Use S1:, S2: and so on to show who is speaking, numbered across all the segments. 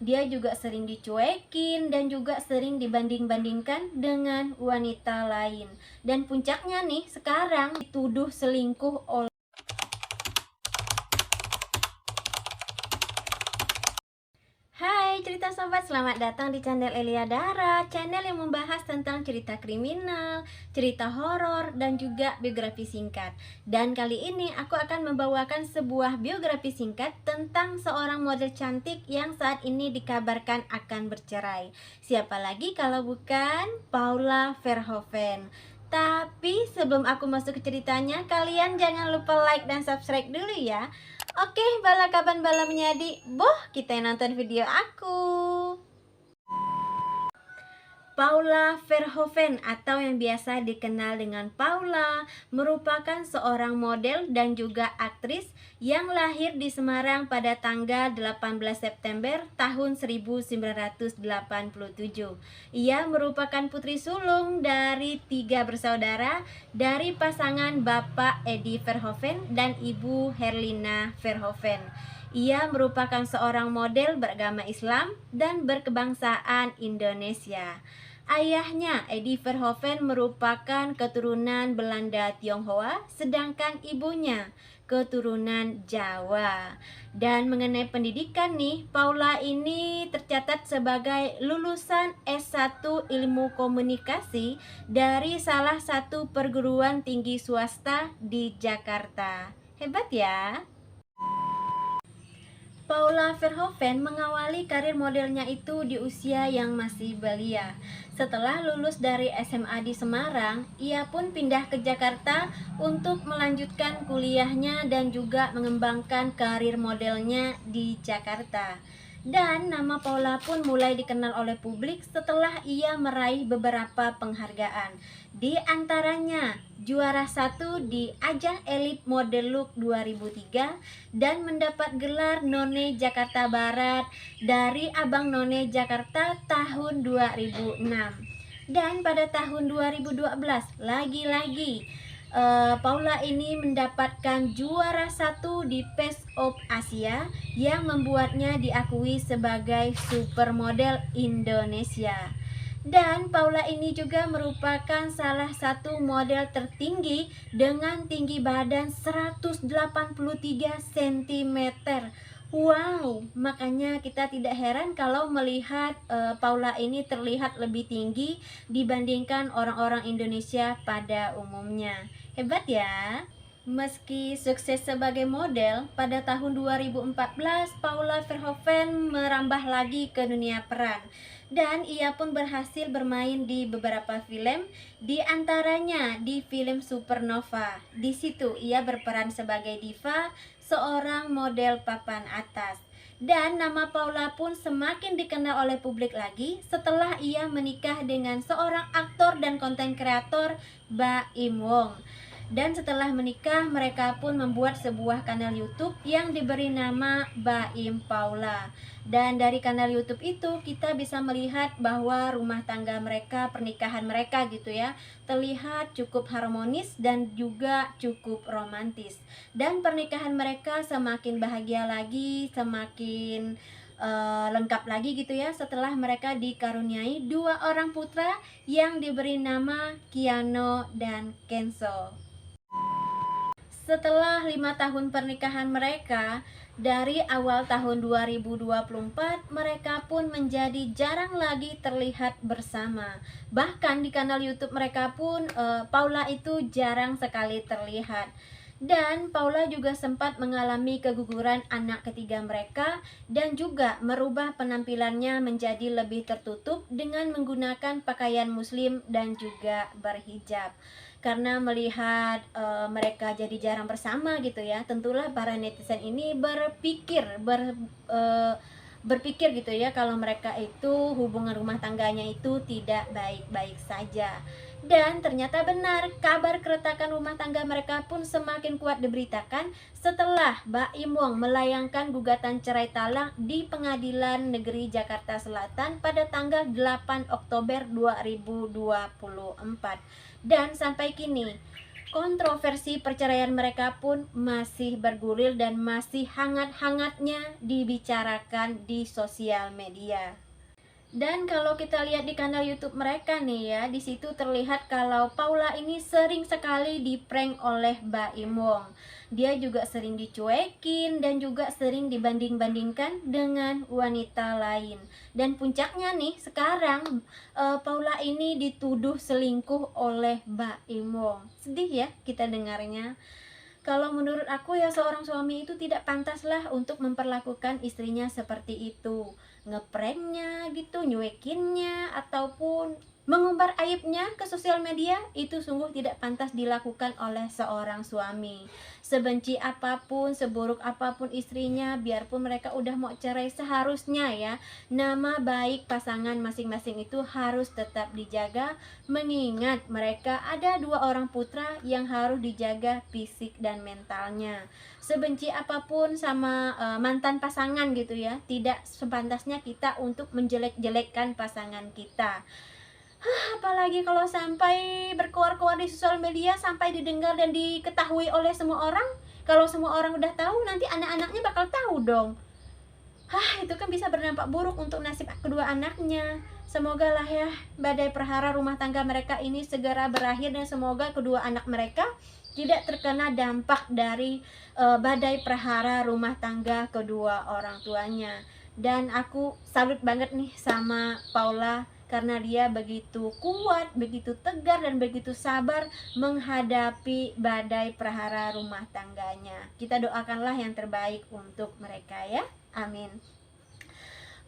S1: Dia juga sering dicuekin dan juga sering dibanding-bandingkan dengan wanita lain. Dan puncaknya nih, sekarang dituduh selingkuh oleh. Hai cerita sobat, selamat datang di channel Elia Dara, channel yang membahas tentang cerita kriminal, cerita horor, dan juga biografi singkat. Dan kali ini aku akan membawakan sebuah biografi singkat tentang seorang model cantik yang saat ini dikabarkan akan bercerai. Siapa lagi kalau bukan Paula Verhoeven. Tapi sebelum aku masuk ke ceritanya, kalian jangan lupa like dan subscribe dulu ya. Oke, bala kaban bala menyadi. Boh, kita nonton video aku. Paula Verhoeven atau yang biasa dikenal dengan Paula merupakan seorang model dan juga aktris yang lahir di Semarang pada tanggal 18 September tahun 1987. Ia merupakan putri sulung dari 3 bersaudara dari pasangan Bapak Edi Verhoeven dan Ibu Herlina Verhoeven. Ia merupakan seorang model beragama Islam dan berkebangsaan Indonesia. Ayahnya, Edi Verhoeven, merupakan keturunan Belanda Tionghoa, sedangkan ibunya keturunan Jawa. Dan mengenai pendidikan nih, Paula ini tercatat sebagai lulusan S1 Ilmu Komunikasi dari salah satu perguruan tinggi swasta di Jakarta. Hebat ya! Paula Verhoeven mengawali karir modelnya itu di usia yang masih belia. Setelah lulus dari SMA di Semarang, ia pun pindah ke Jakarta untuk melanjutkan kuliahnya dan juga mengembangkan karir modelnya di Jakarta. Dan nama Paula pun mulai dikenal oleh publik setelah ia meraih beberapa penghargaan. Di antaranya juara 1 di ajang Elite Model Look 2003 dan mendapat gelar None Jakarta Barat dari Abang None Jakarta tahun 2006. Dan pada tahun 2012 lagi-lagi Paula ini mendapatkan juara 1 di Face of Asia yang membuatnya diakui sebagai supermodel Indonesia. Dan Paula ini juga merupakan salah satu model tertinggi dengan tinggi badan 183 cm. Wow, makanya kita tidak heran kalau melihat Paula ini terlihat lebih tinggi dibandingkan orang-orang Indonesia pada umumnya. Hebat ya. Meski sukses sebagai model, pada tahun 2014 Paula Verhoeven merambah lagi ke dunia peran. Dan ia pun berhasil bermain di beberapa film, di antaranya di film Supernova. Di situ ia berperan sebagai diva, seorang model papan atas. Dan nama Paula pun semakin dikenal oleh publik lagi setelah ia menikah dengan seorang aktor dan konten kreator, Baim Wong. Dan setelah menikah, mereka pun membuat sebuah kanal YouTube yang diberi nama Baim Paula. Dan dari kanal YouTube itu kita bisa melihat bahwa rumah tangga mereka, pernikahan mereka gitu ya, terlihat cukup harmonis dan juga cukup romantis. Dan pernikahan mereka semakin bahagia lagi, semakin lengkap lagi gitu ya setelah mereka dikaruniai 2 orang putra yang diberi nama Kiano dan Kenzo. Setelah 5 tahun pernikahan mereka, dari awal tahun 2024 mereka pun menjadi jarang lagi terlihat bersama. Bahkan di kanal YouTube mereka pun Paula itu jarang sekali terlihat. Dan Paula juga sempat mengalami keguguran anak ketiga mereka dan juga merubah penampilannya menjadi lebih tertutup dengan menggunakan pakaian muslim dan juga berhijab. Karena melihat mereka jadi jarang bersama gitu ya, tentulah para netizen ini berpikir gitu ya kalau mereka itu hubungan rumah tangganya itu tidak baik-baik saja. Dan ternyata benar, kabar keretakan rumah tangga mereka pun semakin kuat diberitakan setelah Baim Wong melayangkan gugatan cerai talak di Pengadilan Negeri Jakarta Selatan pada tanggal 8 Oktober 2024. Dan sampai kini kontroversi perceraian mereka pun masih bergulir dan masih hangat-hangatnya dibicarakan di sosial media. Dan kalau kita lihat di kanal YouTube mereka nih ya, di situ terlihat kalau Paula ini sering sekali diprank oleh Baim Wong. Dia juga sering dicuekin dan juga sering dibanding-bandingkan dengan wanita lain. Dan puncaknya nih, sekarang Paula ini dituduh selingkuh oleh Baim Wong. Sedih ya kita dengarnya. Kalau menurut aku ya, seorang suami itu tidak pantaslah untuk memperlakukan istrinya seperti itu, ngepranknya gitu, nyuekinnya, ataupun mengumbar aibnya ke sosial media. Itu sungguh tidak pantas dilakukan oleh seorang suami. Sebenci apapun, seburuk apapun istrinya, biarpun mereka udah mau cerai, seharusnya ya nama baik pasangan masing-masing itu harus tetap dijaga, mengingat mereka ada 2 orang putra yang harus dijaga fisik dan mentalnya. Sebenci apapun sama mantan pasangan gitu ya, tidak sepantasnya kita untuk menjelek-jelekkan pasangan kita. Apalagi kalau sampai berkoar-koar di sosial media, sampai didengar dan diketahui oleh semua orang. Kalau semua orang udah tahu, nanti anak-anaknya bakal tahu dong. Itu kan bisa berdampak buruk untuk nasib kedua anaknya. Semoga lah ya badai prahara rumah tangga mereka ini segera berakhir, dan semoga kedua anak mereka tidak terkena dampak dari badai prahara rumah tangga kedua orang tuanya. Dan aku salut banget nih sama Paula, karena dia begitu kuat, begitu tegar, dan begitu sabar menghadapi badai prahara rumah tangganya. Kita doakanlah yang terbaik untuk mereka ya. Amin.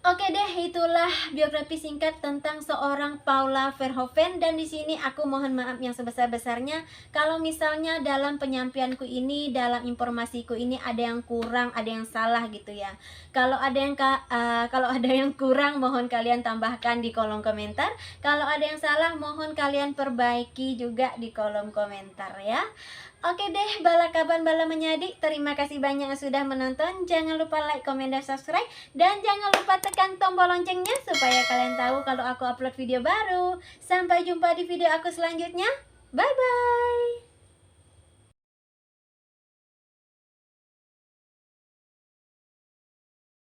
S1: Oke deh, itulah biografi singkat tentang seorang Paula Verhoeven. Dan di sini aku mohon maaf yang sebesar-besarnya kalau misalnya dalam penyampaianku ini, dalam informasiku ini ada yang kurang, ada yang salah gitu ya. Kalau ada yang kurang, mohon kalian tambahkan di kolom komentar. Kalau ada yang salah, mohon kalian perbaiki juga di kolom komentar ya. Oke deh, bala kaban bala menyadi, terima kasih banyak yang sudah menonton. Jangan lupa like, komen, dan subscribe. Dan jangan lupa tekan tombol loncengnya supaya kalian tahu kalau aku upload video baru. Sampai jumpa di video aku selanjutnya. Bye-bye.